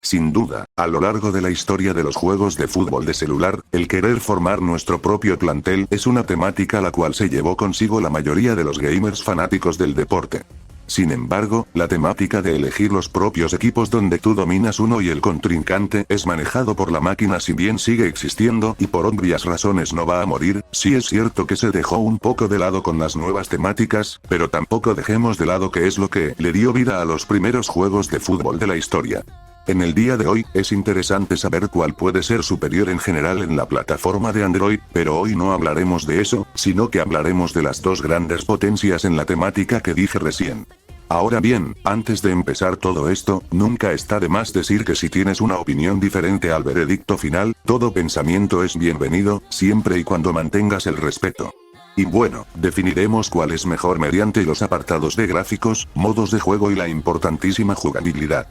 Sin duda, a lo largo de la historia de los juegos de fútbol de celular, el querer formar nuestro propio plantel es una temática la cual se llevó consigo la mayoría de los gamers fanáticos del deporte. Sin embargo, la temática de elegir los propios equipos donde tú dominas uno y el contrincante es manejado por la máquina, si bien sigue existiendo y por obvias razones no va a morir. Sí es cierto que se dejó un poco de lado con las nuevas temáticas, pero tampoco dejemos de lado que es lo que le dio vida a los primeros juegos de fútbol de la historia. En el día de hoy, es interesante saber cuál puede ser superior en general en la plataforma de Android, pero hoy no hablaremos de eso, sino que hablaremos de las dos grandes potencias en la temática que dije recién. Ahora bien, antes de empezar todo esto, nunca está de más decir que si tienes una opinión diferente al veredicto final, todo pensamiento es bienvenido, siempre y cuando mantengas el respeto. Y bueno, definiremos cuál es mejor mediante los apartados de gráficos, modos de juego y la importantísima jugabilidad.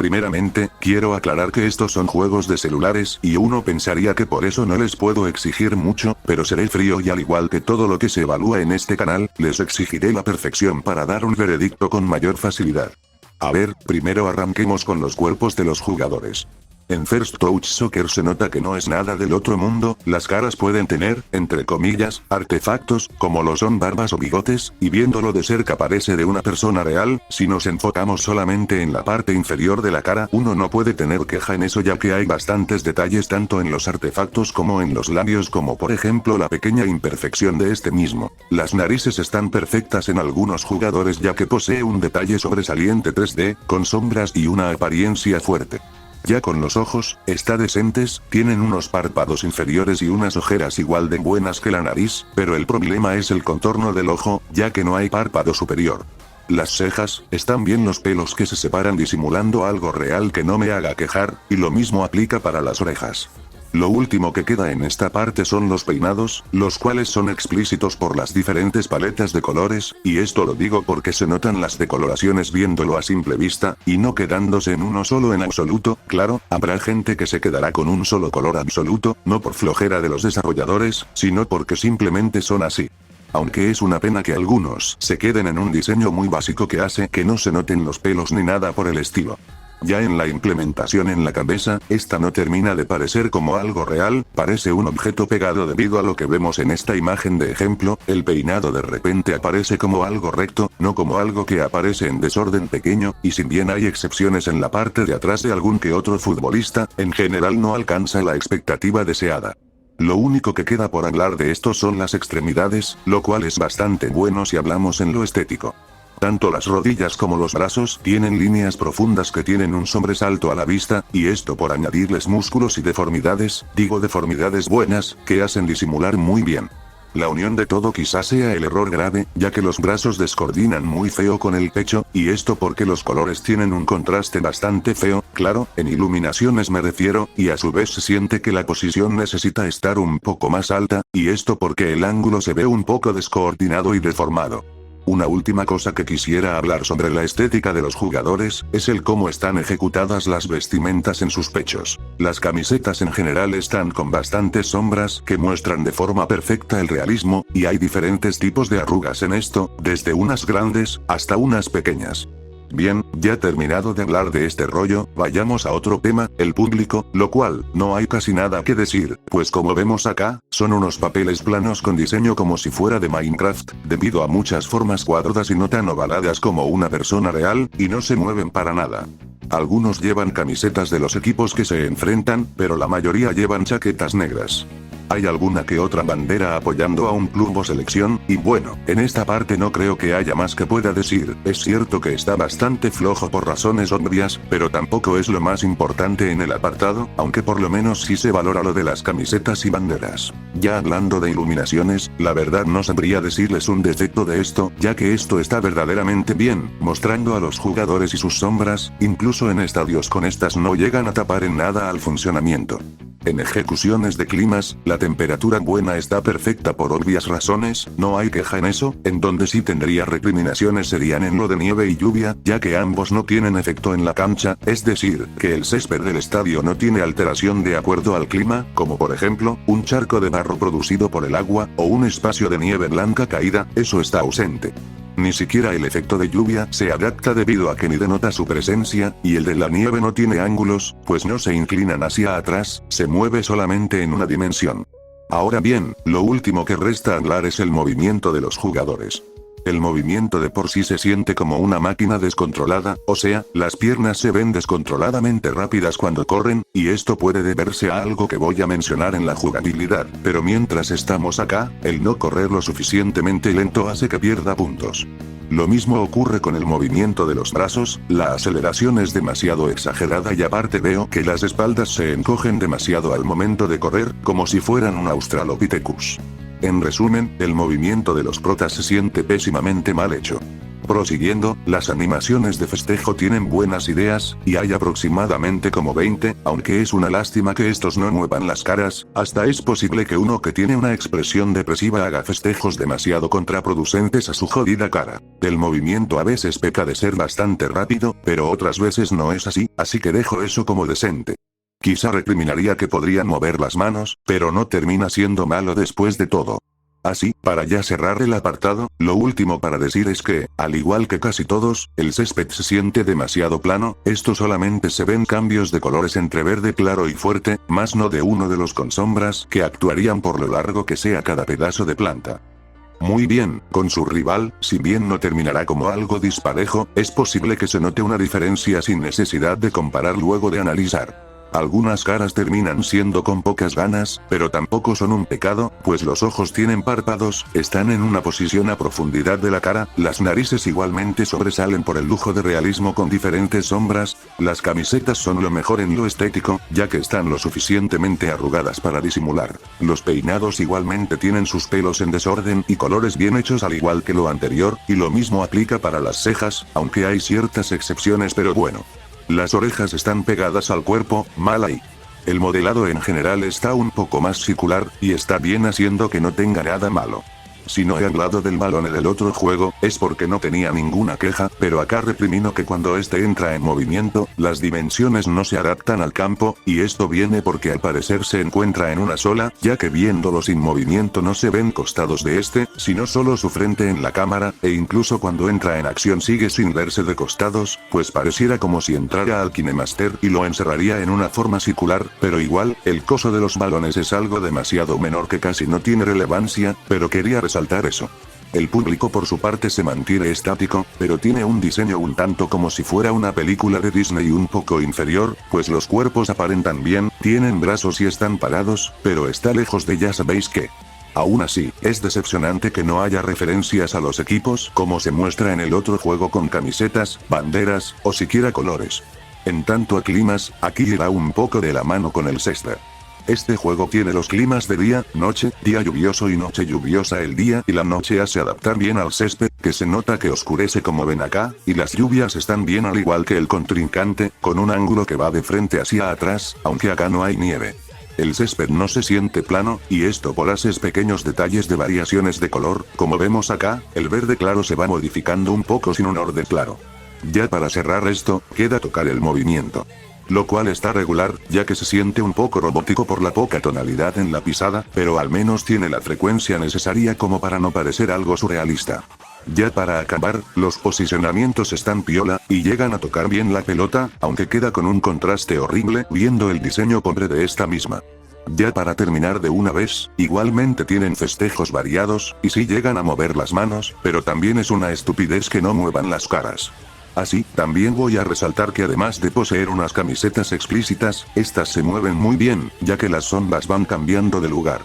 Primeramente, quiero aclarar que estos son juegos de celulares y uno pensaría que por eso no les puedo exigir mucho, pero seré frío y al igual que todo lo que se evalúa en este canal, les exigiré la perfección para dar un veredicto con mayor facilidad. A ver, primero arranquemos con los cuerpos de los jugadores. En First Touch Soccer se nota que no es nada del otro mundo, las caras pueden tener, entre comillas, artefactos, como lo son barbas o bigotes, y viéndolo de cerca parece de una persona real. Si nos enfocamos solamente en la parte inferior de la cara, uno no puede tener queja en eso, ya que hay bastantes detalles tanto en los artefactos como en los labios, como por ejemplo la pequeña imperfección de este mismo. Las narices están perfectas en algunos jugadores, ya que posee un detalle sobresaliente 3D, con sombras y una apariencia fuerte. Ya con los ojos, está decentes, tienen unos párpados inferiores y unas ojeras igual de buenas que la nariz, pero el problema es el contorno del ojo, ya que no hay párpado superior. Las cejas, están bien los pelos que se separan disimulando algo real que no me haga quejar, y lo mismo aplica para las orejas. Lo último que queda en esta parte son los peinados, los cuales son explícitos por las diferentes paletas de colores, y esto lo digo porque se notan las decoloraciones viéndolo a simple vista, y no quedándose en uno solo en absoluto. Claro, habrá gente que se quedará con un solo color absoluto, no por flojera de los desarrolladores, sino porque simplemente son así. Aunque es una pena que algunos se queden en un diseño muy básico que hace que no se noten los pelos ni nada por el estilo. Ya en la implementación en la cabeza, esta no termina de parecer como algo real, parece un objeto pegado debido a lo que vemos en esta imagen de ejemplo. El peinado de repente aparece como algo recto, no como algo que aparece en desorden pequeño, y si bien hay excepciones en la parte de atrás de algún que otro futbolista, en general no alcanza la expectativa deseada. Lo único que queda por hablar de esto son las extremidades, lo cual es bastante bueno si hablamos en lo estético. Tanto las rodillas como los brazos tienen líneas profundas que tienen un sobresalto a la vista, y esto por añadirles músculos y deformidades, digo deformidades buenas, que hacen disimular muy bien. La unión de todo quizás sea el error grave, ya que los brazos descoordinan muy feo con el pecho, y esto porque los colores tienen un contraste bastante feo, claro, en iluminaciones me refiero, y a su vez se siente que la posición necesita estar un poco más alta, y esto porque el ángulo se ve un poco descoordinado y deformado. Una última cosa que quisiera hablar sobre la estética de los jugadores, es el cómo están ejecutadas las vestimentas en sus pechos. Las camisetas en general están con bastantes sombras que muestran de forma perfecta el realismo, y hay diferentes tipos de arrugas en esto, desde unas grandes, hasta unas pequeñas. Bien, ya terminado de hablar de este rollo, vayamos a otro tema, el público, lo cual, no hay casi nada que decir, pues como vemos acá, son unos papeles planos con diseño como si fuera de Minecraft, debido a muchas formas cuadradas y no tan ovaladas como una persona real, y no se mueven para nada. Algunos llevan camisetas de los equipos que se enfrentan, pero la mayoría llevan chaquetas negras. Hay alguna que otra bandera apoyando a un club o selección, y bueno, en esta parte no creo que haya más que pueda decir. Es cierto que está bastante flojo por razones obvias, pero tampoco es lo más importante en el apartado, aunque por lo menos sí se valora lo de las camisetas y banderas. Ya hablando de iluminaciones, la verdad no sabría decirles un defecto de esto, ya que esto está verdaderamente bien, mostrando a los jugadores y sus sombras, incluso en estadios con estas no llegan a tapar en nada al funcionamiento. En ejecuciones de climas, la temperatura buena está perfecta por obvias razones, no hay queja en eso. En donde sí tendría recriminaciones serían en lo de nieve y lluvia, ya que ambos no tienen efecto en la cancha, es decir, que el césped del estadio no tiene alteración de acuerdo al clima, como por ejemplo, un charco de barro producido por el agua, o un espacio de nieve blanca caída, eso está ausente. Ni siquiera el efecto de lluvia se adapta debido a que ni denota su presencia, y el de la nieve no tiene ángulos, pues no se inclinan hacia atrás, se mueve solamente en una dimensión. Ahora bien, lo último que resta hablar es el movimiento de los jugadores. El movimiento de por sí se siente como una máquina descontrolada, o sea, las piernas se ven descontroladamente rápidas cuando corren, y esto puede deberse a algo que voy a mencionar en la jugabilidad, pero mientras estamos acá, el no correr lo suficientemente lento hace que pierda puntos. Lo mismo ocurre con el movimiento de los brazos, la aceleración es demasiado exagerada y aparte veo que las espaldas se encogen demasiado al momento de correr, como si fueran un Australopithecus. En resumen, el movimiento de los protas se siente pésimamente mal hecho. Prosiguiendo, las animaciones de festejo tienen buenas ideas, y hay aproximadamente como 20, aunque es una lástima que estos no muevan las caras, hasta es posible que uno que tiene una expresión depresiva haga festejos demasiado contraproducentes a su jodida cara. El movimiento a veces peca de ser bastante rápido, pero otras veces no es así que dejo eso como decente. Quizá recriminaría que podrían mover las manos, pero no termina siendo malo después de todo. Así, para ya cerrar el apartado, lo último para decir es que, al igual que casi todos, el césped se siente demasiado plano, esto solamente se ven cambios de colores entre verde claro y fuerte, más no de uno de los con sombras que actuarían por lo largo que sea cada pedazo de planta. Muy bien, con su rival, si bien no terminará como algo disparejo, es posible que se note una diferencia sin necesidad de comparar luego de analizar. Algunas caras terminan siendo con pocas ganas, pero tampoco son un pecado, pues los ojos tienen párpados, están en una posición a profundidad de la cara, las narices igualmente sobresalen por el lujo de realismo con diferentes sombras, las camisetas son lo mejor en lo estético, ya que están lo suficientemente arrugadas para disimular. Los peinados igualmente tienen sus pelos en desorden y colores bien hechos al igual que lo anterior, y lo mismo aplica para las cejas, aunque hay ciertas excepciones pero bueno. Las orejas están pegadas al cuerpo, mal ahí. El modelado en general está un poco más circular, y está bien haciendo que no tenga nada malo. Si no he hablado del balón del otro juego, es porque no tenía ninguna queja, pero acá recrimino que cuando este entra en movimiento, las dimensiones no se adaptan al campo, y esto viene porque al parecer se encuentra en una sola, ya que viéndolo sin movimiento no se ven costados de este, sino solo su frente en la cámara, e incluso cuando entra en acción sigue sin verse de costados, pues pareciera como si entrara al KineMaster y lo encerraría en una forma circular, pero igual, el coso de los balones es algo demasiado menor que casi no tiene relevancia, pero quería resaltar eso. El público por su parte se mantiene estático, pero tiene un diseño un tanto como si fuera una película de Disney un poco inferior, pues los cuerpos aparentan bien, tienen brazos y están parados, pero está lejos de ya sabéis qué. Aún así, es decepcionante que no haya referencias a los equipos como se muestra en el otro juego con camisetas, banderas, o siquiera colores. En tanto a climas, aquí irá un poco de la mano con el César. Este juego tiene los climas de día, noche, día lluvioso y noche lluviosa. El día y la noche hace adaptar bien al césped, que se nota que oscurece como ven acá, y las lluvias están bien al igual que el contrincante, con un ángulo que va de frente hacia atrás, aunque acá no hay nieve. El césped no se siente plano, y esto por haces pequeños detalles de variaciones de color, como vemos acá, el verde claro se va modificando un poco sin un orden claro. Ya para cerrar esto, queda tocar el movimiento. Lo cual está regular, ya que se siente un poco robótico por la poca tonalidad en la pisada, pero al menos tiene la frecuencia necesaria como para no parecer algo surrealista. Ya para acabar, los posicionamientos están piola, y llegan a tocar bien la pelota, aunque queda con un contraste horrible viendo el diseño pobre de esta misma. Ya para terminar de una vez, igualmente tienen festejos variados, y sí llegan a mover las manos, pero también es una estupidez que no muevan las caras. Así, también voy a resaltar que además de poseer unas camisetas explícitas, estas se mueven muy bien, ya que las sombras van cambiando de lugar.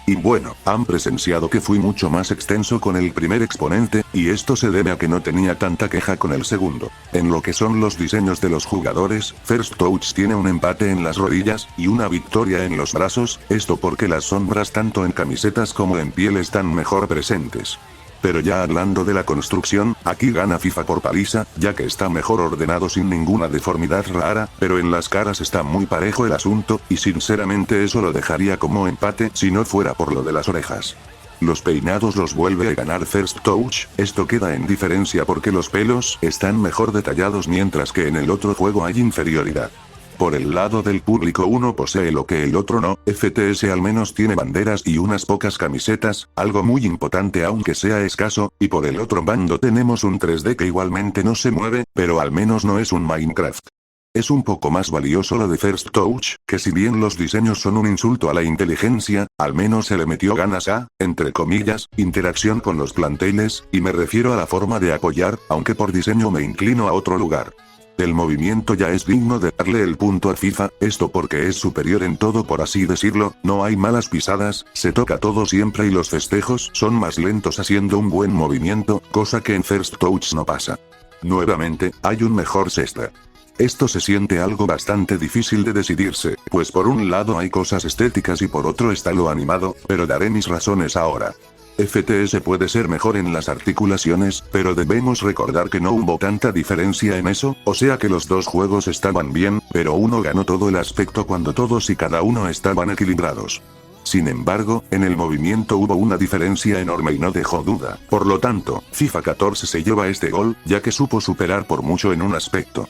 Y bueno, han presenciado que fui mucho más extenso con el primer exponente, y esto se debe a que no tenía tanta queja con el segundo. En lo que son los diseños de los jugadores, First Touch tiene un empate en las rodillas, y una victoria en los brazos, esto porque las sombras tanto en camisetas como en piel están mejor presentes. Pero ya hablando de la construcción, aquí gana FIFA por paliza, ya que está mejor ordenado sin ninguna deformidad rara, pero en las caras está muy parejo el asunto, y sinceramente eso lo dejaría como empate si no fuera por lo de las orejas. Los peinados los vuelve a ganar First Touch, esto queda en diferencia porque los pelos están mejor detallados mientras que en el otro juego hay inferioridad. Por el lado del público uno posee lo que el otro no, FTS al menos tiene banderas y unas pocas camisetas, algo muy importante aunque sea escaso, y por el otro bando tenemos un 3D que igualmente no se mueve, pero al menos no es un Minecraft. Es un poco más valioso lo de First Touch, que si bien los diseños son un insulto a la inteligencia, al menos se le metió ganas a, entre comillas, interacción con los planteles, y me refiero a la forma de apoyar, aunque por diseño me inclino a otro lugar. El movimiento ya es digno de darle el punto a FIFA, esto porque es superior en todo por así decirlo, no hay malas pisadas, se toca todo siempre y los festejos son más lentos haciendo un buen movimiento, cosa que en First Touch no pasa. Nuevamente, hay un mejor cesta. Esto se siente algo bastante difícil de decidirse, pues por un lado hay cosas estéticas y por otro está lo animado, pero daré mis razones ahora. FTS puede ser mejor en las articulaciones, pero debemos recordar que no hubo tanta diferencia en eso, o sea que los dos juegos estaban bien, pero uno ganó todo el aspecto cuando todos y cada uno estaban equilibrados. Sin embargo, en el movimiento hubo una diferencia enorme y no dejó duda, por lo tanto, FIFA 14 se lleva este gol, ya que supo superar por mucho en un aspecto.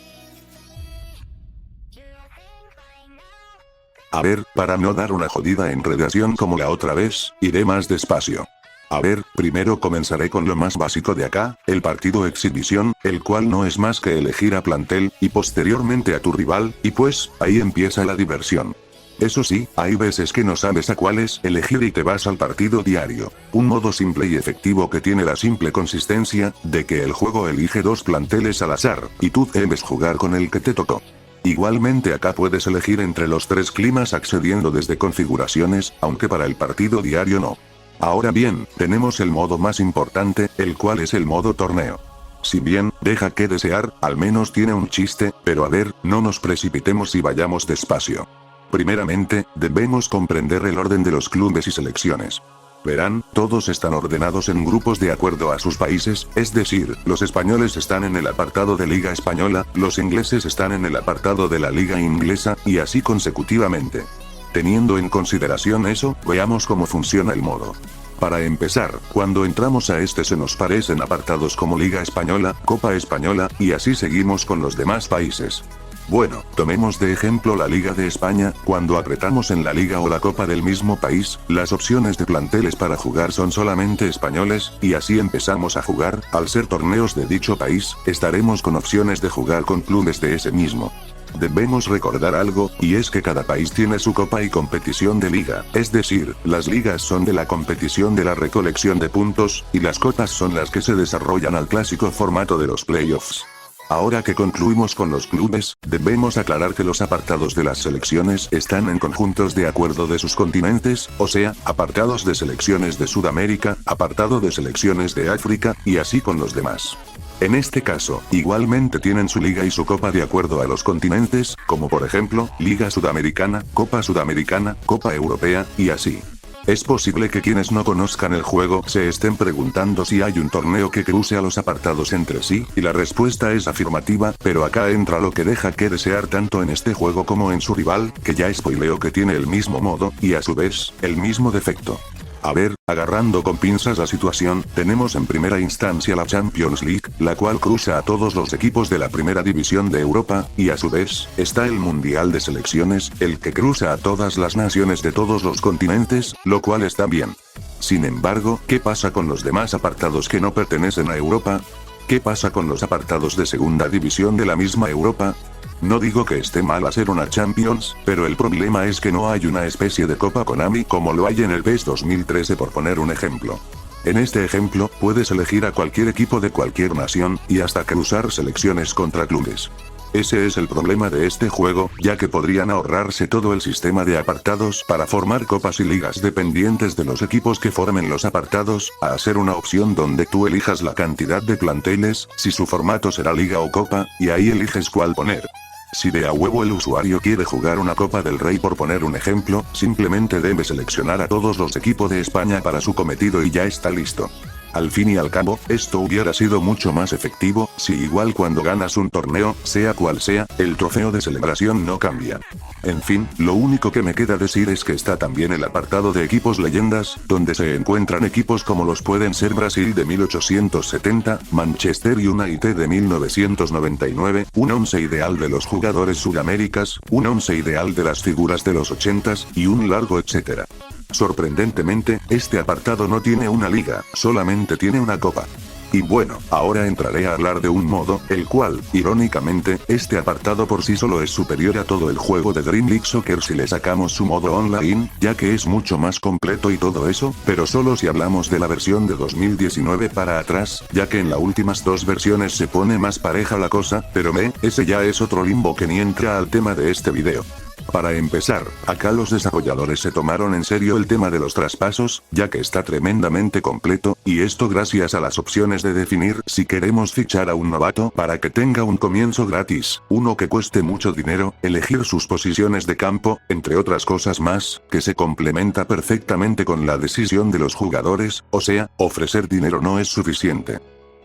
A ver, para no dar una jodida enredación como la otra vez, iré más despacio. A ver, primero comenzaré con lo más básico de acá, el partido exhibición, el cual no es más que elegir a plantel, y posteriormente a tu rival, y pues, ahí empieza la diversión. Eso sí, hay veces que no sabes a cuáles elegir y te vas al partido diario. Un modo simple y efectivo que tiene la simple consistencia, de que el juego elige dos planteles al azar, y tú debes jugar con el que te tocó. Igualmente acá puedes elegir entre los tres climas accediendo desde configuraciones, aunque para el partido diario no. Ahora bien, tenemos el modo más importante, el cual es el modo torneo. Si bien, deja que desear, al menos tiene un chiste, pero a ver, no nos precipitemos y vayamos despacio. Primeramente, debemos comprender el orden de los clubes y selecciones. Verán, todos están ordenados en grupos de acuerdo a sus países, es decir, los españoles están en el apartado de Liga Española, los ingleses están en el apartado de la Liga Inglesa, y así consecutivamente. Teniendo en consideración eso, veamos cómo funciona el modo. Para empezar, cuando entramos a este se nos parecen apartados como Liga Española, Copa Española, y así seguimos con los demás países. Bueno, tomemos de ejemplo la Liga de España, cuando apretamos en la Liga o la Copa del mismo país, las opciones de planteles para jugar son solamente españoles, y así empezamos a jugar, al ser torneos de dicho país, estaremos con opciones de jugar con clubes de ese mismo. Debemos recordar algo, y es que cada país tiene su copa y competición de liga, es decir, las ligas son de la competición de la recolección de puntos, y las copas son las que se desarrollan al clásico formato de los playoffs. Ahora que concluimos con los clubes, debemos aclarar que los apartados de las selecciones están en conjuntos de acuerdo de sus continentes, o sea, apartados de selecciones de Sudamérica, apartado de selecciones de África, y así con los demás. En este caso, igualmente tienen su liga y su copa de acuerdo a los continentes, como por ejemplo, Liga Sudamericana, Copa Europea, y así. Es posible que quienes no conozcan el juego se estén preguntando si hay un torneo que cruce a los apartados entre sí, y la respuesta es afirmativa, pero acá entra lo que deja que desear tanto en este juego como en su rival, que ya spoileo que tiene el mismo modo, y a su vez, el mismo defecto. A ver, agarrando con pinzas la situación, tenemos en primera instancia la Champions League, la cual cruza a todos los equipos de la primera división de Europa, y a su vez, está el Mundial de Selecciones, el que cruza a todas las naciones de todos los continentes, lo cual está bien. Sin embargo, ¿qué pasa con los demás apartados que no pertenecen a Europa? ¿Qué pasa con los apartados de segunda división de la misma Europa? No digo que esté mal hacer una Champions, pero el problema es que no hay una especie de Copa Konami como lo hay en el PES 2013 por poner un ejemplo. En este ejemplo, puedes elegir a cualquier equipo de cualquier nación, y hasta cruzar selecciones contra clubes. Ese es el problema de este juego, ya que podrían ahorrarse todo el sistema de apartados para formar copas y ligas dependientes de los equipos que formen los apartados, a hacer una opción donde tú elijas la cantidad de planteles, si su formato será liga o copa, y ahí eliges cuál poner. Si de a huevo el usuario quiere jugar una Copa del Rey por poner un ejemplo, simplemente debe seleccionar a todos los equipos de España para su cometido y ya está listo. Al fin y al cabo, esto hubiera sido mucho más efectivo, si igual cuando ganas un torneo, sea cual sea, el trofeo de celebración no cambia. En fin, lo único que me queda decir es que está también el apartado de equipos leyendas, donde se encuentran equipos como los pueden ser Brasil de 1870, Manchester United de 1999, un once ideal de los jugadores sudaméricas, un once ideal de las figuras de los 80s, y un largo etcétera. Sorprendentemente, este apartado no tiene una liga, solamente tiene una copa. Y bueno, ahora entraré a hablar de un modo, el cual, irónicamente, este apartado por sí solo es superior a todo el juego de Dream League Soccer si le sacamos su modo online, ya que es mucho más completo y todo eso, pero solo si hablamos de la versión de 2019 para atrás, ya que en las últimas dos versiones se pone más pareja la cosa, pero ese ya es otro limbo que ni entra al tema de este video. Para empezar, acá los desarrolladores se tomaron en serio el tema de los traspasos, ya que está tremendamente completo, y esto gracias a las opciones de definir si queremos fichar a un novato para que tenga un comienzo gratis, uno que cueste mucho dinero, elegir sus posiciones de campo, entre otras cosas más, que se complementa perfectamente con la decisión de los jugadores, o sea, ofrecer dinero no es suficiente.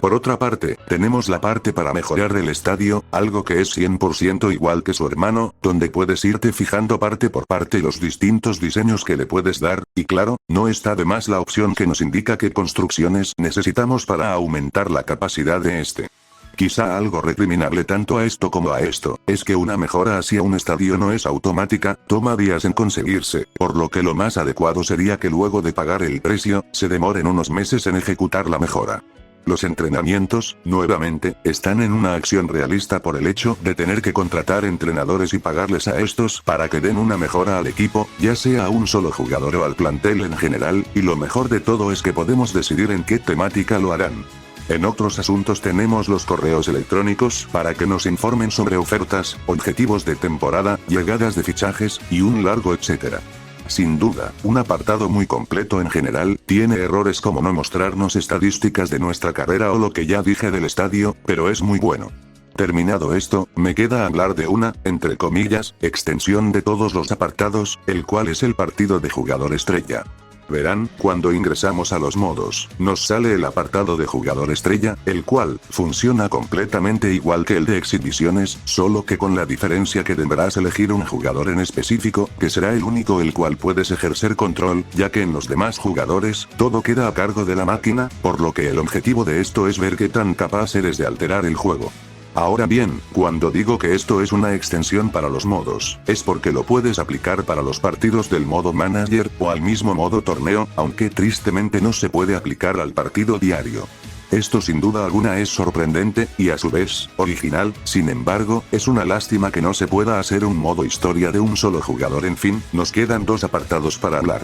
Por otra parte, tenemos la parte para mejorar el estadio, algo que es 100% igual que su hermano, donde puedes irte fijando parte por parte los distintos diseños que le puedes dar, y claro, no está de más la opción que nos indica qué construcciones necesitamos para aumentar la capacidad de este. Quizá algo recriminable tanto a esto como a esto, es que una mejora hacia un estadio no es automática, toma días en conseguirse, por lo que lo más adecuado sería que luego de pagar el precio, se demoren unos meses en ejecutar la mejora. Los entrenamientos, nuevamente, están en una acción realista por el hecho de tener que contratar entrenadores y pagarles a estos para que den una mejora al equipo, ya sea a un solo jugador o al plantel en general, y lo mejor de todo es que podemos decidir en qué temática lo harán. En otros asuntos tenemos los correos electrónicos para que nos informen sobre ofertas, objetivos de temporada, llegadas de fichajes, y un largo etcétera. Sin duda, un apartado muy completo en general, tiene errores como no mostrarnos estadísticas de nuestra carrera o lo que ya dije del estadio, pero es muy bueno. Terminado esto, me queda hablar de una, entre comillas, extensión de todos los apartados, el cual es el partido de jugador estrella. Verán, cuando ingresamos a los modos, nos sale el apartado de jugador estrella, el cual funciona completamente igual que el de exhibiciones, solo que con la diferencia que deberás elegir un jugador en específico, que será el único el cual puedes ejercer control, ya que en los demás jugadores, todo queda a cargo de la máquina, por lo que el objetivo de esto es ver qué tan capaz eres de alterar el juego. Ahora bien, cuando digo que esto es una extensión para los modos, es porque lo puedes aplicar para los partidos del modo manager, o al mismo modo torneo, aunque tristemente no se puede aplicar al partido diario. Esto sin duda alguna es sorprendente, y a su vez, original, sin embargo, es una lástima que no se pueda hacer un modo historia de un solo jugador. En fin, nos quedan dos apartados para hablar.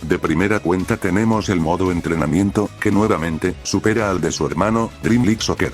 De primera cuenta tenemos el modo entrenamiento, que nuevamente, supera al de su hermano, Dream League Soccer.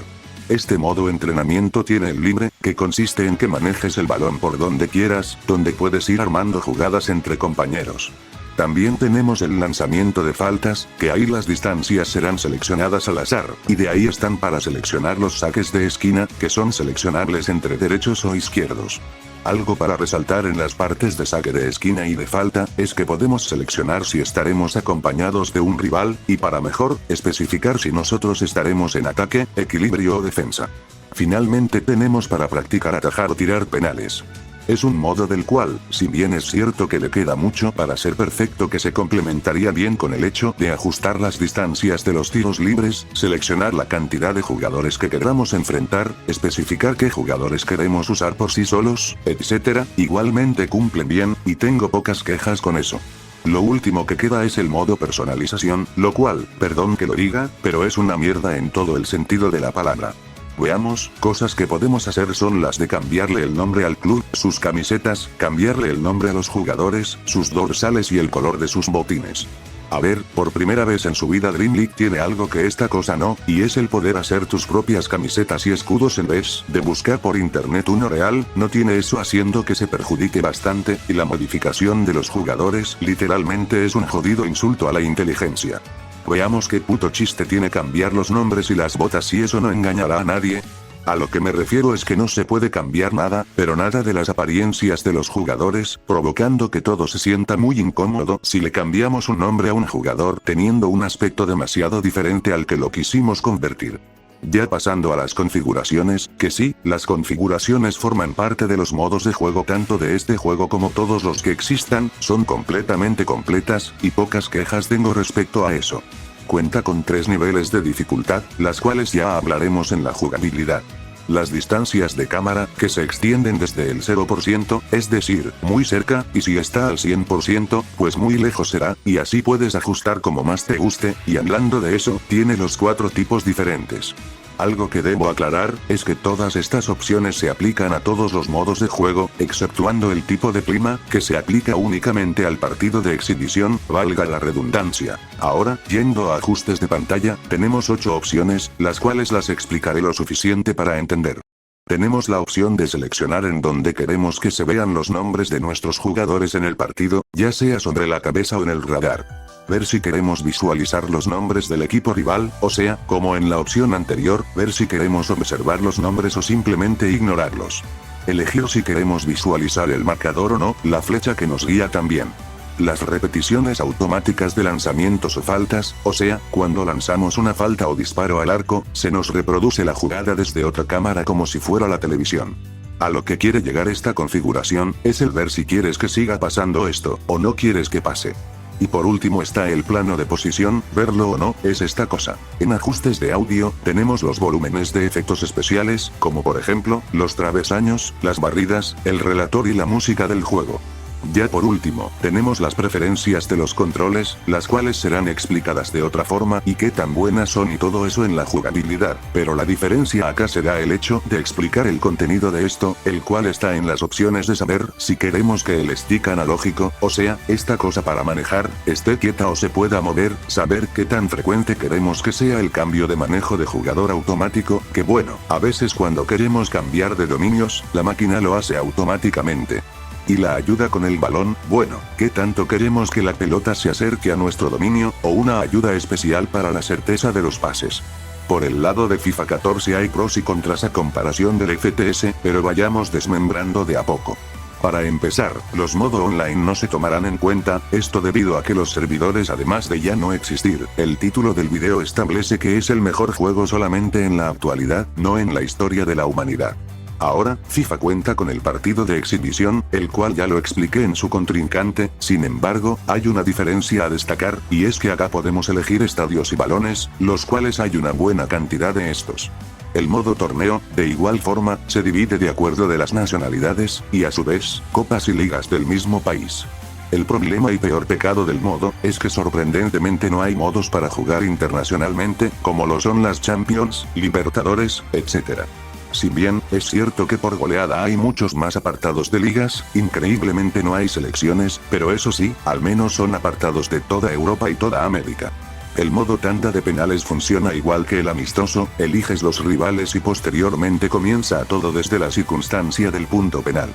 Este modo entrenamiento tiene el libre, que consiste en que manejes el balón por donde quieras, donde puedes ir armando jugadas entre compañeros. También tenemos el lanzamiento de faltas, que ahí las distancias serán seleccionadas al azar, y de ahí están para seleccionar los saques de esquina, que son seleccionables entre derechos o izquierdos. Algo para resaltar en las partes de saque de esquina y de falta, es que podemos seleccionar si estaremos acompañados de un rival, y para mejor, especificar si nosotros estaremos en ataque, equilibrio o defensa. Finalmente tenemos para practicar atajar o tirar penales. Es un modo del cual, si bien es cierto que le queda mucho para ser perfecto, que se complementaría bien con el hecho de ajustar las distancias de los tiros libres, seleccionar la cantidad de jugadores que queramos enfrentar, especificar qué jugadores queremos usar por sí solos, etc., igualmente cumplen bien, y tengo pocas quejas con eso. Lo último que queda es el modo personalización, lo cual, perdón que lo diga, pero es una mierda en todo el sentido de la palabra. Veamos, cosas que podemos hacer son las de cambiarle el nombre al club, sus camisetas, cambiarle el nombre a los jugadores, sus dorsales y el color de sus botines. A ver, por primera vez en su vida Dream League tiene algo que esta cosa no, y es el poder hacer tus propias camisetas y escudos en vez de buscar por internet uno real, no tiene eso, haciendo que se perjudique bastante, y la modificación de los jugadores literalmente es un jodido insulto a la inteligencia. Veamos qué puto chiste tiene cambiar los nombres y las botas si eso no engañará a nadie. A lo que me refiero es que no se puede cambiar nada, pero nada de las apariencias de los jugadores, provocando que todo se sienta muy incómodo si le cambiamos un nombre a un jugador teniendo un aspecto demasiado diferente al que lo quisimos convertir. Ya pasando a las configuraciones, que sí, las configuraciones forman parte de los modos de juego tanto de este juego como todos los que existan, son completamente completas, y pocas quejas tengo respecto a eso. Cuenta con 3 niveles de dificultad, las cuales ya hablaremos en la jugabilidad. Las distancias de cámara, que se extienden desde el 0%, es decir, muy cerca, y si está al 100%, pues muy lejos será, y así puedes ajustar como más te guste, y hablando de eso, tiene los 4 tipos diferentes. Algo que debo aclarar, es que todas estas opciones se aplican a todos los modos de juego, exceptuando el tipo de clima, que se aplica únicamente al partido de exhibición, valga la redundancia. Ahora, yendo a ajustes de pantalla, tenemos 8 opciones, las cuales las explicaré lo suficiente para entender. Tenemos la opción de seleccionar en donde queremos que se vean los nombres de nuestros jugadores en el partido, ya sea sobre la cabeza o en el radar. Ver si queremos visualizar los nombres del equipo rival, o sea, como en la opción anterior, ver si queremos observar los nombres o simplemente ignorarlos. Elegir si queremos visualizar el marcador o no, la flecha que nos guía también. Las repeticiones automáticas de lanzamientos o faltas, o sea, cuando lanzamos una falta o disparo al arco, se nos reproduce la jugada desde otra cámara como si fuera la televisión. A lo que quiere llegar esta configuración, es el ver si quieres que siga pasando esto, o no quieres que pase. Y por último está el plano de posición, verlo o no, es esta cosa. En ajustes de audio, tenemos los volúmenes de efectos especiales, como por ejemplo, los travesaños, las barridas, el relator y la música del juego. Ya por último, tenemos las preferencias de los controles, las cuales serán explicadas de otra forma y qué tan buenas son y todo eso en la jugabilidad, pero la diferencia acá será el hecho de explicar el contenido de esto, el cual está en las opciones de saber si queremos que el stick analógico, o sea, esta cosa para manejar, esté quieta o se pueda mover, saber qué tan frecuente queremos que sea el cambio de manejo de jugador automático, que bueno, a veces cuando queremos cambiar de dominios, la máquina lo hace automáticamente. Y la ayuda con el balón, bueno, ¿qué tanto queremos que la pelota se acerque a nuestro dominio, o una ayuda especial para la certeza de los pases? Por el lado de FIFA 14 hay pros y contras a comparación del FPS, pero vayamos desmembrando de a poco. Para empezar, los modos online no se tomarán en cuenta, esto debido a que los servidores además de ya no existir, el título del video establece que es el mejor juego solamente en la actualidad, no en la historia de la humanidad. Ahora, FIFA cuenta con el partido de exhibición, el cual ya lo expliqué en su contrincante, sin embargo, hay una diferencia a destacar, y es que acá podemos elegir estadios y balones, los cuales hay una buena cantidad de estos. El modo torneo, de igual forma, se divide de acuerdo de las nacionalidades, y a su vez, copas y ligas del mismo país. El problema y peor pecado del modo, es que sorprendentemente no hay modos para jugar internacionalmente, como lo son las Champions, Libertadores, etc. Si bien, es cierto que por goleada hay muchos más apartados de ligas, increíblemente no hay selecciones, pero eso sí, al menos son apartados de toda Europa y toda América. El modo tanda de penales funciona igual que el amistoso, eliges los rivales y posteriormente comienza todo desde la circunstancia del punto penal.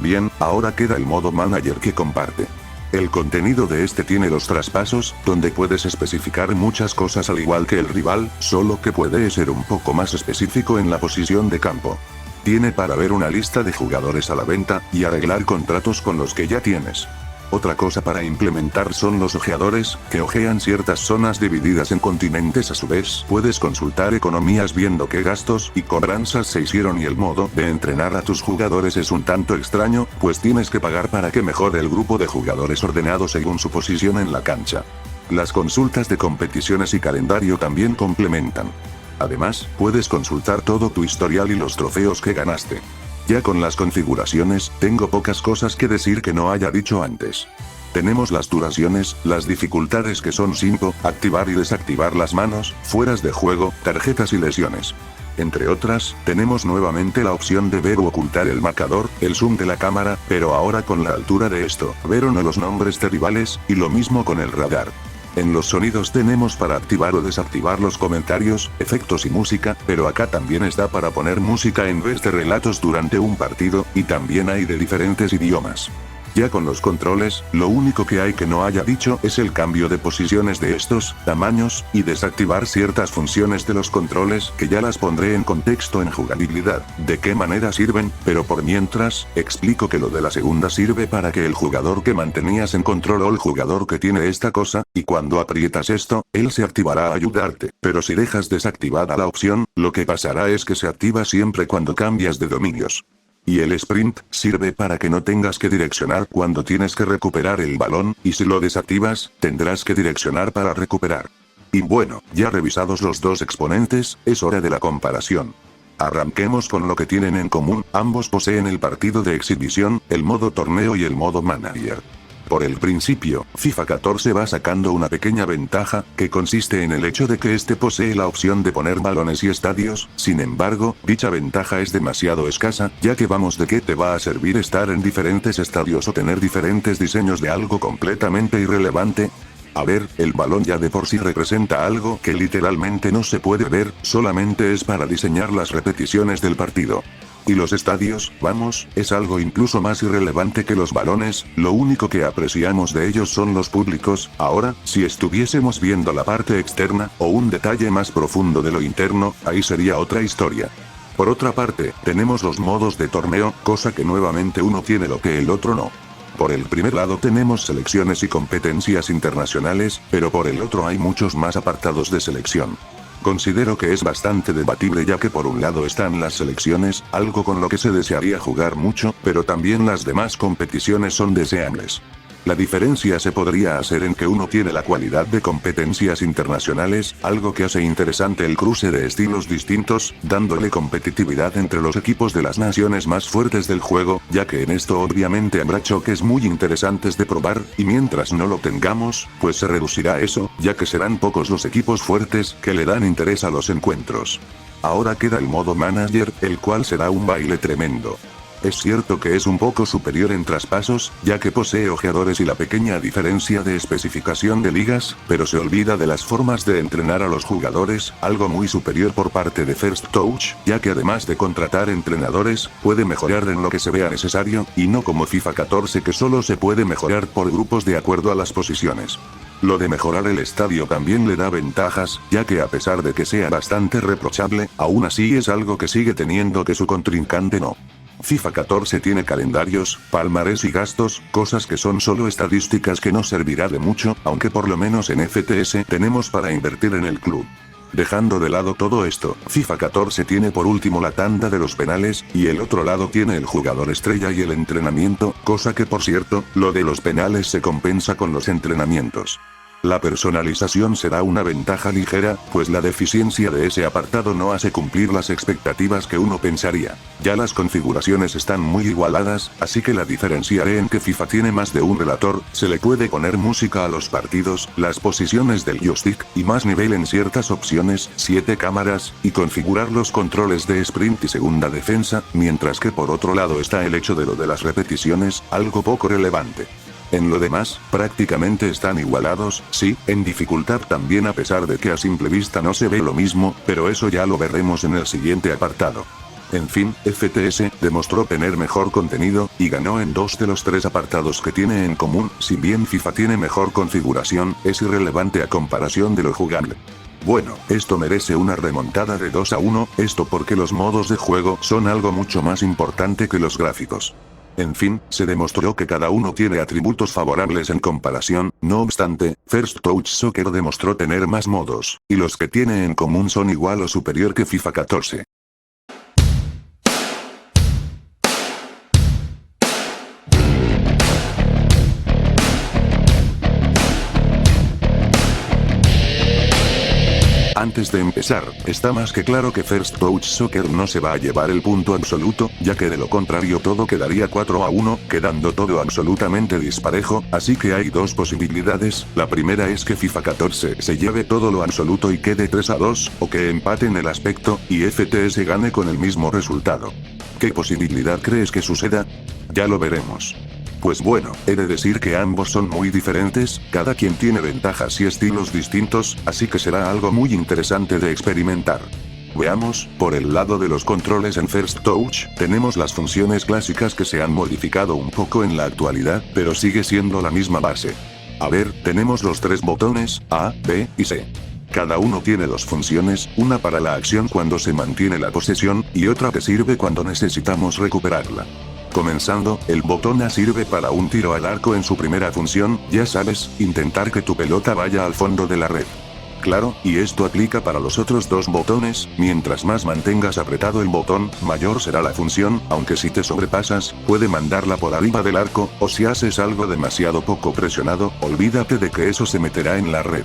Bien, ahora queda el modo manager que comparte. El contenido de este tiene los traspasos, donde puedes especificar muchas cosas al igual que el rival, solo que puede ser un poco más específico en la posición de campo. Tiene para ver una lista de jugadores a la venta, y arreglar contratos con los que ya tienes. Otra cosa para implementar son los ojeadores, que ojean ciertas zonas divididas en continentes. A su vez, puedes consultar economías viendo qué gastos y cobranzas se hicieron, y el modo de entrenar a tus jugadores es un tanto extraño, pues tienes que pagar para que mejore el grupo de jugadores ordenado según su posición en la cancha. Las consultas de competiciones y calendario también complementan. Además, puedes consultar todo tu historial y los trofeos que ganaste. Ya con las configuraciones, tengo pocas cosas que decir que no haya dicho antes. Tenemos las duraciones, las dificultades que son 5, activar y desactivar las manos, fueras de juego, tarjetas y lesiones. Entre otras, tenemos nuevamente la opción de ver o ocultar el marcador, el zoom de la cámara, pero ahora con la altura de esto, ver o no los nombres de rivales, y lo mismo con el radar. En los sonidos tenemos para activar o desactivar los comentarios, efectos y música, pero acá también está para poner música en vez de relatos durante un partido, y también hay de diferentes idiomas. Ya con los controles, lo único que hay que no haya dicho es el cambio de posiciones de estos, tamaños, y desactivar ciertas funciones de los controles que ya las pondré en contexto en jugabilidad, de qué manera sirven, pero por mientras, explico que lo de la segunda sirve para que el jugador que mantenías en control o el jugador que tiene esta cosa, y cuando aprietas esto, él se activará a ayudarte, pero si dejas desactivada la opción, lo que pasará es que se activa siempre cuando cambias de dominios. Y el sprint sirve para que no tengas que direccionar cuando tienes que recuperar el balón, y si lo desactivas, tendrás que direccionar para recuperar. Y bueno, ya revisados los dos exponentes, es hora de la comparación. Arranquemos con lo que tienen en común, ambos poseen el partido de exhibición, el modo torneo y el modo manager. Por el principio, FIFA 14 va sacando una pequeña ventaja, que consiste en el hecho de que este posee la opción de poner balones y estadios, sin embargo, dicha ventaja es demasiado escasa, ya que vamos de qué te va a servir estar en diferentes estadios o tener diferentes diseños de algo completamente irrelevante. A ver, el balón ya de por sí representa algo que literalmente no se puede ver, solamente es para diseñar las repeticiones del partido. Y los estadios, vamos, es algo incluso más irrelevante que los balones, lo único que apreciamos de ellos son los públicos. Ahora, si estuviésemos viendo la parte externa, o un detalle más profundo de lo interno, ahí sería otra historia. Por otra parte, tenemos los modos de torneo, cosa que nuevamente uno tiene lo que el otro no. Por el primer lado tenemos selecciones y competencias internacionales, pero por el otro hay muchos más apartados de selección. Considero que es bastante debatible ya que por un lado están las selecciones, algo con lo que se desearía jugar mucho, pero también las demás competiciones son deseables. La diferencia se podría hacer en que uno tiene la cualidad de competencias internacionales, algo que hace interesante el cruce de estilos distintos, dándole competitividad entre los equipos de las naciones más fuertes del juego, ya que en esto obviamente habrá choques muy interesantes de probar, y mientras no lo tengamos, pues se reducirá eso, ya que serán pocos los equipos fuertes que le dan interés a los encuentros. Ahora queda el modo manager, el cual será un baile tremendo. Es cierto que es un poco superior en traspasos, ya que posee ojeadores y la pequeña diferencia de especificación de ligas, pero se olvida de las formas de entrenar a los jugadores, algo muy superior por parte de First Touch, ya que además de contratar entrenadores, puede mejorar en lo que se vea necesario, y no como FIFA 14 que solo se puede mejorar por grupos de acuerdo a las posiciones. Lo de mejorar el estadio también le da ventajas, ya que a pesar de que sea bastante reprochable, aún así es algo que sigue teniendo que su contrincante no. FIFA 14 tiene calendarios, palmarés y gastos, cosas que son solo estadísticas que no servirá de mucho, aunque por lo menos en FTS tenemos para invertir en el club. Dejando de lado todo esto, FIFA 14 tiene por último la tanda de los penales, y el otro lado tiene el jugador estrella y el entrenamiento, cosa que por cierto, lo de los penales se compensa con los entrenamientos. La personalización será una ventaja ligera, pues la deficiencia de ese apartado no hace cumplir las expectativas que uno pensaría. Ya las configuraciones están muy igualadas, así que la diferenciaré en que FIFA tiene más de un relator, se le puede poner música a los partidos, las posiciones del joystick, y más nivel en ciertas opciones, 7 cámaras, y configurar los controles de sprint y segunda defensa, mientras que por otro lado está el hecho de lo de las repeticiones, algo poco relevante. En lo demás, prácticamente están igualados, sí, en dificultad también a pesar de que a simple vista no se ve lo mismo, pero eso ya lo veremos en el siguiente apartado. En fin, FTS demostró tener mejor contenido, y ganó en 2 de los 3 apartados que tiene en común, si bien FIFA tiene mejor configuración, es irrelevante a comparación de lo jugable. Bueno, esto merece una remontada de 2-1, esto porque los modos de juego son algo mucho más importante que los gráficos. En fin, se demostró que cada uno tiene atributos favorables en comparación, no obstante, First Touch Soccer demostró tener más modos, y los que tiene en común son igual o superior que FIFA 14. Antes de empezar, está más que claro que First Touch Soccer no se va a llevar el punto absoluto, ya que de lo contrario todo quedaría 4-1, quedando todo absolutamente disparejo, así que hay dos posibilidades, la primera es que FIFA 14 se lleve todo lo absoluto y quede 3-2, o que empaten el aspecto, y FTS gane con el mismo resultado. ¿Qué posibilidad crees que suceda? Ya lo veremos. Pues bueno, he de decir que ambos son muy diferentes, cada quien tiene ventajas y estilos distintos, así que será algo muy interesante de experimentar. Veamos, por el lado de los controles en First Touch, tenemos las funciones clásicas que se han modificado un poco en la actualidad, pero sigue siendo la misma base. A ver, tenemos los tres botones, A, B y C. Cada uno tiene dos funciones, una para la acción cuando se mantiene la posesión, y otra que sirve cuando necesitamos recuperarla. Comenzando, el botón A sirve para un tiro al arco en su primera función, ya sabes, intentar que tu pelota vaya al fondo de la red. Claro, y esto aplica para los otros dos botones, mientras más mantengas apretado el botón, mayor será la función, aunque si te sobrepasas, puede mandarla por arriba del arco, o si haces algo demasiado poco presionado, olvídate de que eso se meterá en la red.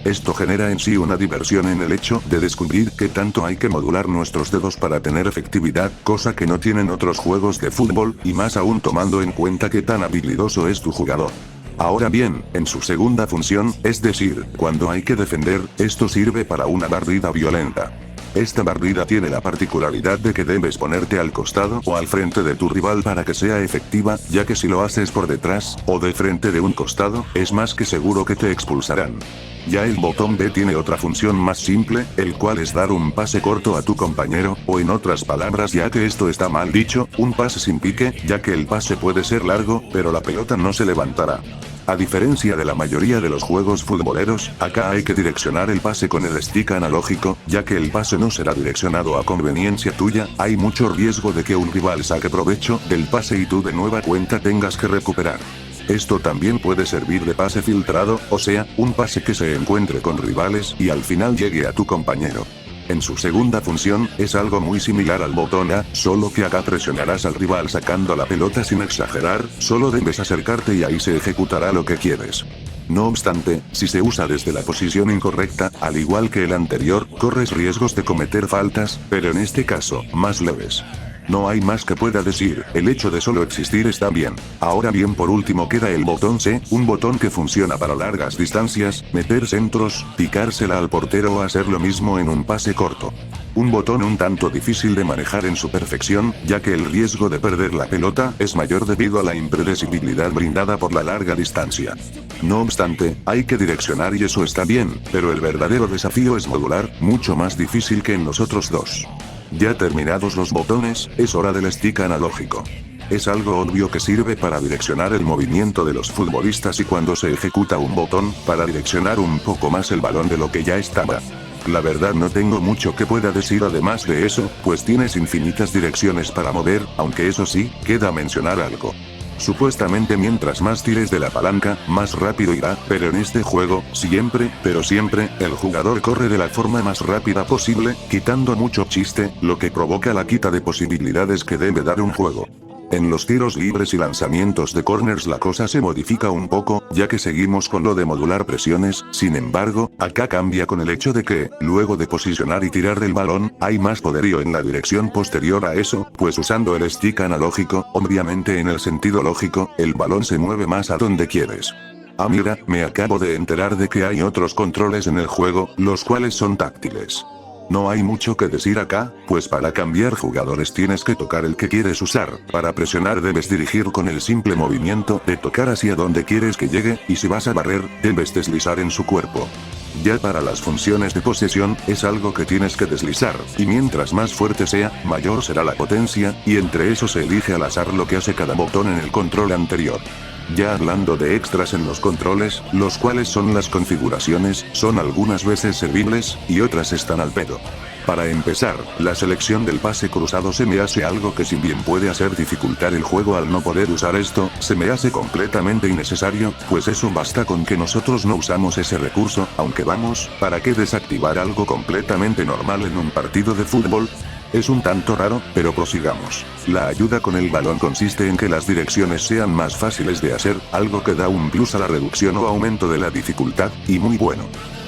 Esto genera en sí una diversión en el hecho de descubrir qué tanto hay que modular nuestros dedos para tener efectividad, cosa que no tienen otros juegos de fútbol, y más aún tomando en cuenta qué tan habilidoso es tu jugador. Ahora bien, en su segunda función, es decir, cuando hay que defender, esto sirve para una barrida violenta. Esta barrida tiene la particularidad de que debes ponerte al costado o al frente de tu rival para que sea efectiva, ya que si lo haces por detrás, o de frente de un costado, es más que seguro que te expulsarán. Ya el botón B tiene otra función más simple, el cual es dar un pase corto a tu compañero, o en otras palabras, ya que esto está mal dicho, un pase sin pique, ya que el pase puede ser largo, pero la pelota no se levantará. A diferencia de la mayoría de los juegos futboleros, acá hay que direccionar el pase con el stick analógico, ya que el pase no será direccionado a conveniencia tuya, hay mucho riesgo de que un rival saque provecho del pase y tú de nueva cuenta tengas que recuperar. Esto también puede servir de pase filtrado, o sea, un pase que se encuentre con rivales y al final llegue a tu compañero. En su segunda función, es algo muy similar al botón A, solo que acá presionarás al rival sacando la pelota sin exagerar, solo debes acercarte y ahí se ejecutará lo que quieres. No obstante, si se usa desde la posición incorrecta, al igual que el anterior, corres riesgos de cometer faltas, pero en este caso, más leves. No hay más que pueda decir, el hecho de solo existir está bien. Ahora bien, por último queda el botón C, un botón que funciona para largas distancias, meter centros, picársela al portero o hacer lo mismo en un pase corto. Un botón un tanto difícil de manejar en su perfección, ya que el riesgo de perder la pelota es mayor debido a la impredecibilidad brindada por la larga distancia. No obstante, hay que direccionar y eso está bien, pero el verdadero desafío es modular, mucho más difícil que en los otros dos. Ya terminados los botones, es hora del stick analógico. Es algo obvio que sirve para direccionar el movimiento de los futbolistas y cuando se ejecuta un botón, para direccionar un poco más el balón de lo que ya estaba. La verdad no tengo mucho que pueda decir además de eso, pues tienes infinitas direcciones para mover, aunque eso sí, queda mencionar algo. Supuestamente mientras más tires de la palanca, más rápido irá, pero en este juego, siempre, pero siempre, el jugador corre de la forma más rápida posible, quitando mucho chiste, lo que provoca la quita de posibilidades que debe dar un juego. En los tiros libres y lanzamientos de corners la cosa se modifica un poco, ya que seguimos con lo de modular presiones, sin embargo, acá cambia con el hecho de que, luego de posicionar y tirar del balón, hay más poderío en la dirección posterior a eso, pues usando el stick analógico, obviamente en el sentido lógico, el balón se mueve más a donde quieres. Ah mira, me acabo de enterar de que hay otros controles en el juego, los cuales son táctiles. No hay mucho que decir acá, pues para cambiar jugadores tienes que tocar el que quieres usar, para presionar debes dirigir con el simple movimiento de tocar hacia donde quieres que llegue, y si vas a barrer, debes deslizar en su cuerpo. Ya para las funciones de posesión, es algo que tienes que deslizar, y mientras más fuerte sea, mayor será la potencia, y entre eso se elige al azar lo que hace cada botón en el control anterior. Ya hablando de extras en los controles, los cuales son las configuraciones, son algunas veces servibles, y otras están al pedo. Para empezar, la selección del pase cruzado se me hace algo que si bien puede hacer dificultar el juego al no poder usar esto, se me hace completamente innecesario, pues eso basta con que nosotros no usamos ese recurso, aunque vamos, ¿para qué desactivar algo completamente normal en un partido de fútbol? Es un tanto raro, pero prosigamos. La ayuda con el balón consiste en que las direcciones sean más fáciles de hacer, algo que da un plus a la reducción o aumento de la dificultad, y muy bueno.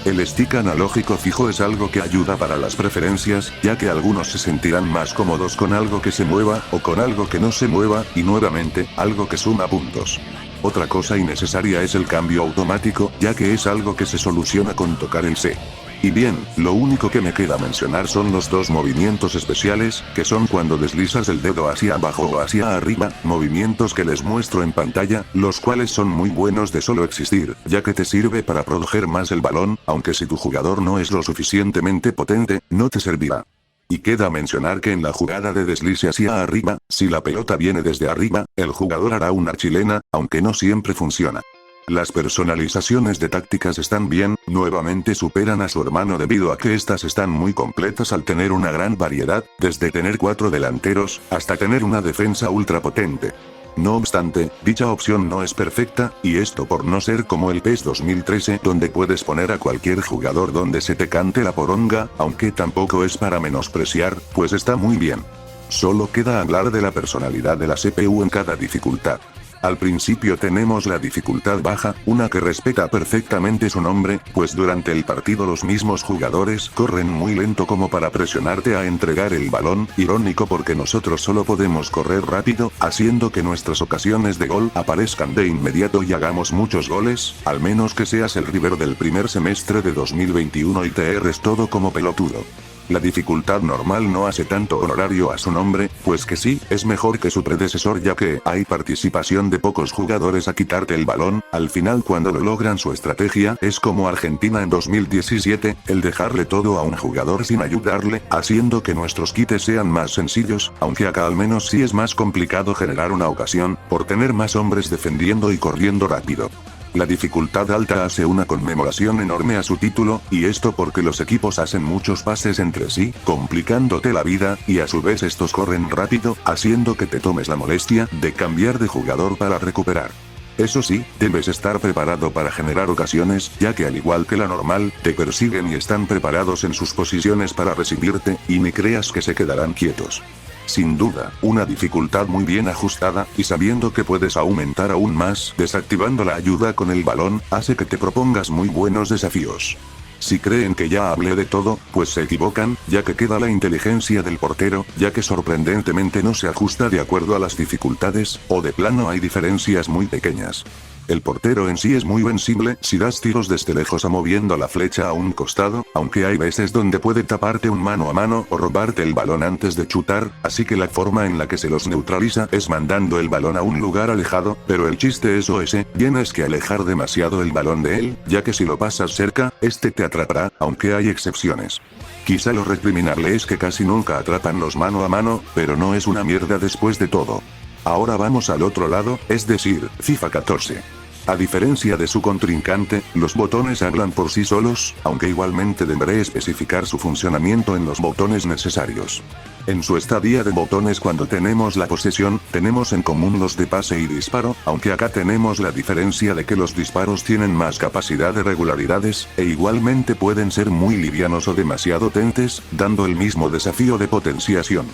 El stick analógico fijo es algo que ayuda para las preferencias, ya que algunos se sentirán más cómodos con algo que se mueva, o con algo que no se mueva, y nuevamente, algo que suma puntos. Otra cosa innecesaria es el cambio automático, ya que es algo que se soluciona con tocar el C. Y bien, lo único que me queda mencionar son los dos movimientos especiales, que son cuando deslizas el dedo hacia abajo o hacia arriba, movimientos que les muestro en pantalla, los cuales son muy buenos de solo existir, ya que te sirve para proteger más el balón, aunque si tu jugador no es lo suficientemente potente, no te servirá. Y queda mencionar que en la jugada de deslice hacia arriba, si la pelota viene desde arriba, el jugador hará una chilena, aunque no siempre funciona. Las personalizaciones de tácticas están bien, nuevamente superan a su hermano debido a que estas están muy completas al tener una gran variedad, desde tener 4 delanteros, hasta tener una defensa ultra potente. No obstante, dicha opción no es perfecta, y esto por no ser como el PES 2013 donde puedes poner a cualquier jugador donde se te cante la poronga, aunque tampoco es para menospreciar, pues está muy bien. Solo queda hablar de la personalidad de la CPU en cada dificultad. Al principio tenemos la dificultad baja, una que respeta perfectamente su nombre, pues durante el partido los mismos jugadores corren muy lento como para presionarte a entregar el balón, irónico porque nosotros solo podemos correr rápido, haciendo que nuestras ocasiones de gol aparezcan de inmediato y hagamos muchos goles, al menos que seas el River del primer semestre de 2021 y te erres todo como pelotudo. La dificultad normal no hace tanto honorario a su nombre, pues que sí, es mejor que su predecesor ya que hay participación de pocos jugadores a quitarte el balón, al final cuando lo logran su estrategia es como Argentina en 2017, el dejarle todo a un jugador sin ayudarle, haciendo que nuestros quites sean más sencillos, aunque acá al menos sí es más complicado generar una ocasión, por tener más hombres defendiendo y corriendo rápido. La dificultad alta hace una conmemoración enorme a su título, y esto porque los equipos hacen muchos pases entre sí, complicándote la vida, y a su vez estos corren rápido, haciendo que te tomes la molestia de cambiar de jugador para recuperar. Eso sí, debes estar preparado para generar ocasiones, ya que al igual que la normal, te persiguen y están preparados en sus posiciones para recibirte, y ni creas que se quedarán quietos. Sin duda, una dificultad muy bien ajustada, y sabiendo que puedes aumentar aún más, desactivando la ayuda con el balón, hace que te propongas muy buenos desafíos. Si creen que ya hablé de todo, pues se equivocan, ya que queda la inteligencia del portero, ya que sorprendentemente no se ajusta de acuerdo a las dificultades, o de plano hay diferencias muy pequeñas. El portero en sí es muy vencible si das tiros desde lejos moviendo la flecha a un costado, aunque hay veces donde puede taparte un mano a mano o robarte el balón antes de chutar, así que la forma en la que se los neutraliza es mandando el balón a un lugar alejado, pero el chiste es tienes que alejar demasiado el balón de él, ya que si lo pasas cerca, este te atrapará, aunque hay excepciones. Quizá lo recriminable es que casi nunca atrapan los mano a mano, pero no es una mierda después de todo. Ahora vamos al otro lado, es decir, FIFA 14. A diferencia de su contrincante, los botones hablan por sí solos, aunque igualmente deberé especificar su funcionamiento en los botones necesarios. En su estadía de botones cuando tenemos la posesión, tenemos en común los de pase y disparo, aunque acá tenemos la diferencia de que los disparos tienen más capacidad de regularidades, e igualmente pueden ser muy livianos o demasiado potentes, dando el mismo desafío de potenciación.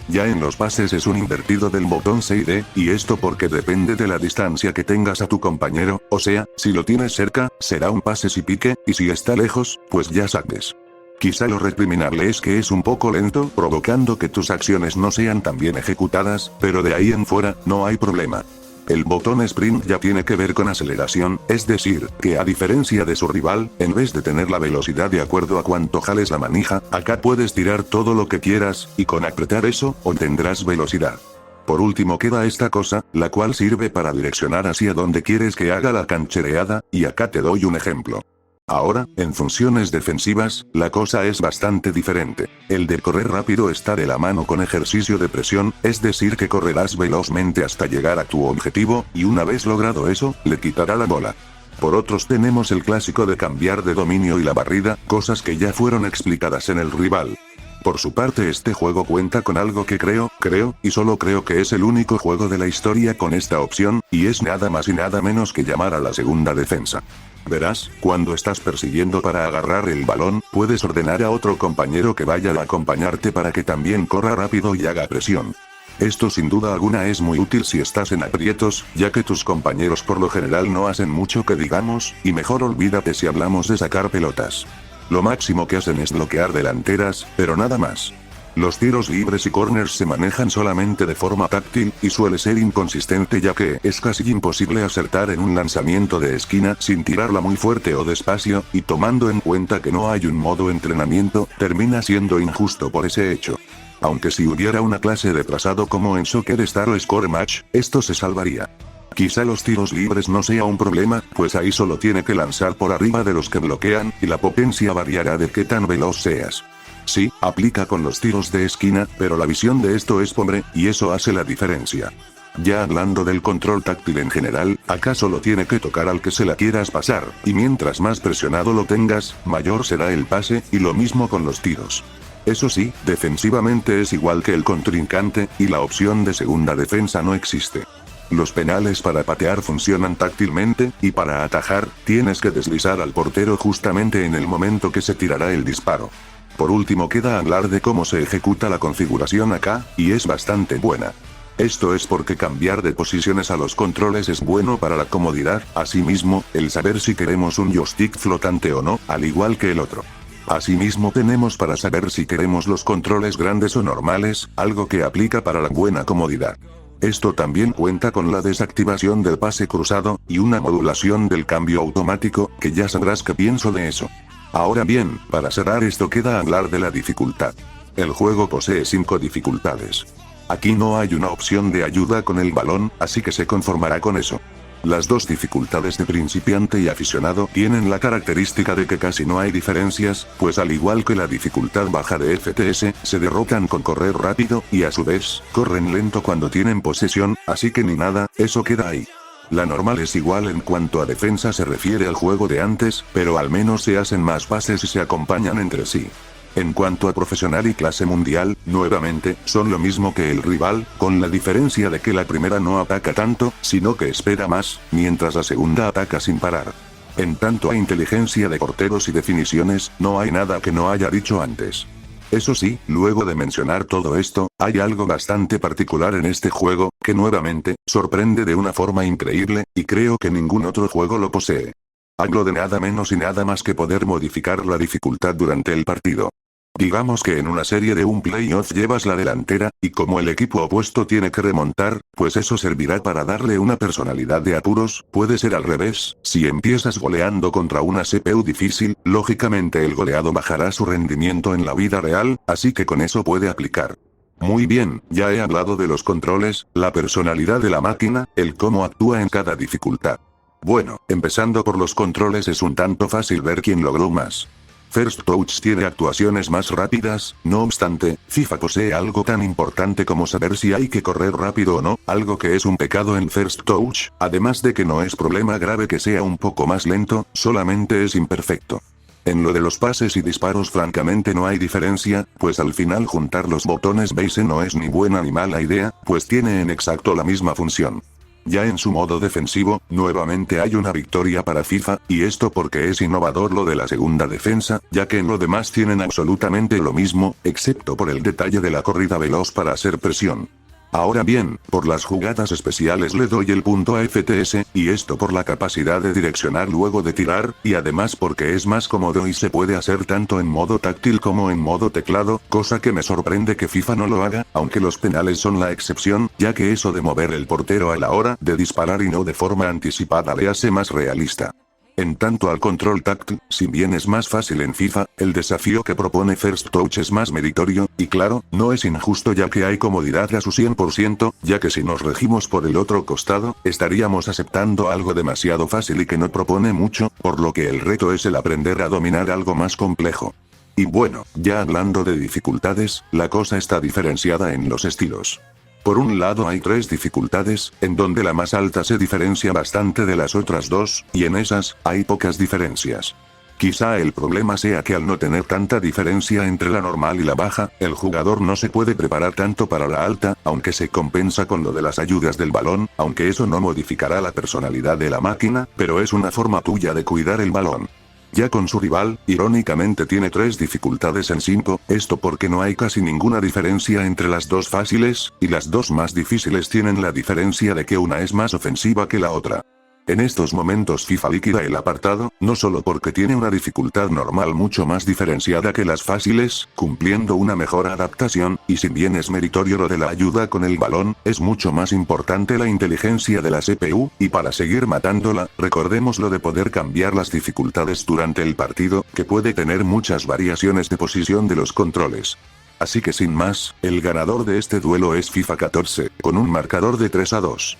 Ya en los pases es un invertido del botón C y D, y esto porque depende de la distancia que tengas a tu compañero, o sea, si lo tienes cerca, será un pase si pique, y si está lejos, pues ya saques. Quizá lo recriminable es que es un poco lento, provocando que tus acciones no sean tan bien ejecutadas, pero de ahí en fuera, no hay problema. El botón sprint ya tiene que ver con aceleración, es decir, que a diferencia de su rival, en vez de tener la velocidad de acuerdo a cuánto jales la manija, acá puedes tirar todo lo que quieras, y con apretar eso, obtendrás velocidad. Por último queda esta cosa, la cual sirve para direccionar hacia donde quieres que haga la canchereada, y acá te doy un ejemplo. Ahora, en funciones defensivas, la cosa es bastante diferente. El de correr rápido está de la mano con ejercicio de presión, es decir que correrás velozmente hasta llegar a tu objetivo, y una vez logrado eso, le quitará la bola. Por otros tenemos el clásico de cambiar de dominio y la barrida, cosas que ya fueron explicadas en el rival. Por su parte este juego cuenta con algo que creo, y solo creo que es el único juego de la historia con esta opción, y es nada más y nada menos que llamar a la segunda defensa. Verás, cuando estás persiguiendo para agarrar el balón, puedes ordenar a otro compañero que vaya a acompañarte para que también corra rápido y haga presión. Esto sin duda alguna es muy útil si estás en aprietos, ya que tus compañeros por lo general no hacen mucho que digamos, y mejor olvídate si hablamos de sacar pelotas. Lo máximo que hacen es bloquear delanteras, pero nada más. Los tiros libres y corners se manejan solamente de forma táctil, y suele ser inconsistente ya que es casi imposible acertar en un lanzamiento de esquina sin tirarla muy fuerte o despacio, y tomando en cuenta que no hay un modo entrenamiento, termina siendo injusto por ese hecho. Aunque si hubiera una clase de trazado como en Soccer Star o Score Match, esto se salvaría. Quizá los tiros libres no sea un problema, pues ahí solo tiene que lanzar por arriba de los que bloquean, y la potencia variará de qué tan veloz seas. Sí, aplica con los tiros de esquina, pero la visión de esto es pobre, y eso hace la diferencia. Ya hablando del control táctil en general, acá solo tiene que tocar al que se la quieras pasar, y mientras más presionado lo tengas, mayor será el pase, y lo mismo con los tiros. Eso sí, defensivamente es igual que el contrincante, y la opción de segunda defensa no existe. Los penales para patear funcionan táctilmente, y para atajar, tienes que deslizar al portero justamente en el momento que se tirará el disparo. Por último queda hablar de cómo se ejecuta la configuración acá, y es bastante buena. Esto es porque cambiar de posiciones a los controles es bueno para la comodidad, asimismo, el saber si queremos un joystick flotante o no, al igual que el otro. Asimismo tenemos para saber si queremos los controles grandes o normales, algo que aplica para la buena comodidad. Esto también cuenta con la desactivación del pase cruzado, y una modulación del cambio automático, que ya sabrás qué pienso de eso. Ahora bien, para cerrar esto queda hablar de la dificultad. El juego posee 5 dificultades. Aquí no hay una opción de ayuda con el balón, así que se conformará con eso. Las 2 dificultades de principiante y aficionado tienen la característica de que casi no hay diferencias, pues al igual que la dificultad baja de FTS, se derrotan con correr rápido, y a su vez, corren lento cuando tienen posesión, así que ni nada, eso queda ahí. La normal es igual en cuanto a defensa se refiere al juego de antes, pero al menos se hacen más pases y se acompañan entre sí. En cuanto a profesional y clase mundial, nuevamente, son lo mismo que el rival, con la diferencia de que la primera no ataca tanto, sino que espera más, mientras la segunda ataca sin parar. En tanto a inteligencia de porteros y definiciones, no hay nada que no haya dicho antes. Eso sí, luego de mencionar todo esto, hay algo bastante particular en este juego, que nuevamente, sorprende de una forma increíble, y creo que ningún otro juego lo posee. Hablo de nada menos y nada más que poder modificar la dificultad durante el partido. Digamos que en una serie de un playoff llevas la delantera, y como el equipo opuesto tiene que remontar, pues eso servirá para darle una personalidad de apuros, puede ser al revés, si empiezas goleando contra una CPU difícil, lógicamente el goleado bajará su rendimiento en la vida real, así que con eso puede aplicar. Muy bien, ya he hablado de los controles, la personalidad de la máquina, el cómo actúa en cada dificultad. Bueno, empezando por los controles es un tanto fácil ver quién logró más. First Touch tiene actuaciones más rápidas, no obstante, FIFA posee algo tan importante como saber si hay que correr rápido o no, algo que es un pecado en First Touch, además de que no es problema grave que sea un poco más lento, solamente es imperfecto. En lo de los pases y disparos francamente no hay diferencia, pues al final juntar los botones base no es ni buena ni mala idea, pues tiene en exacto la misma función. Ya en su modo defensivo, nuevamente hay una victoria para FIFA, y esto porque es innovador lo de la segunda defensa, ya que en lo demás tienen absolutamente lo mismo, excepto por el detalle de la corrida veloz para hacer presión. Ahora bien, por las jugadas especiales le doy el punto a FTS, y esto por la capacidad de direccionar luego de tirar, y además porque es más cómodo y se puede hacer tanto en modo táctil como en modo teclado, cosa que me sorprende que FIFA no lo haga, aunque los penales son la excepción, ya que eso de mover el portero a la hora de disparar y no de forma anticipada le hace más realista. En tanto al control táctil, si bien es más fácil en FIFA, el desafío que propone First Touch es más meritorio, y claro, no es injusto ya que hay comodidad a su 100%, ya que si nos regimos por el otro costado, estaríamos aceptando algo demasiado fácil y que no propone mucho, por lo que el reto es el aprender a dominar algo más complejo. Y bueno, ya hablando de dificultades, la cosa está diferenciada en los estilos. Por un lado hay 3 dificultades, en donde la más alta se diferencia bastante de las otras 2, y en esas, hay pocas diferencias. Quizá el problema sea que al no tener tanta diferencia entre la normal y la baja, el jugador no se puede preparar tanto para la alta, aunque se compensa con lo de las ayudas del balón, aunque eso no modificará la personalidad de la máquina, pero es una forma tuya de cuidar el balón. Ya con su rival, irónicamente tiene 3 dificultades en 5, esto porque no hay casi ninguna diferencia entre las 2 fáciles, y las 2 más difíciles tienen la diferencia de que una es más ofensiva que la otra. En estos momentos FIFA liquida el apartado, no solo porque tiene una dificultad normal mucho más diferenciada que las fáciles, cumpliendo una mejor adaptación, y si bien es meritorio lo de la ayuda con el balón, es mucho más importante la inteligencia de la CPU, y para seguir matándola, recordemos lo de poder cambiar las dificultades durante el partido, que puede tener muchas variaciones de posición de los controles. Así que sin más, el ganador de este duelo es FIFA 14, con un marcador de 3-2.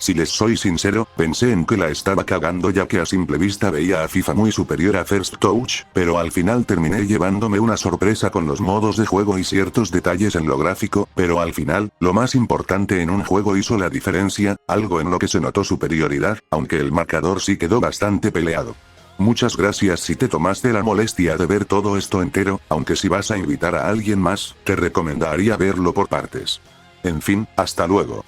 Si les soy sincero, pensé en que la estaba cagando ya que a simple vista veía a FIFA muy superior a First Touch, pero al final terminé llevándome una sorpresa con los modos de juego y ciertos detalles en lo gráfico, pero al final, lo más importante en un juego hizo la diferencia, algo en lo que se notó superioridad, aunque el marcador sí quedó bastante peleado. Muchas gracias si te tomaste la molestia de ver todo esto entero, aunque si vas a invitar a alguien más, te recomendaría verlo por partes. En fin, hasta luego.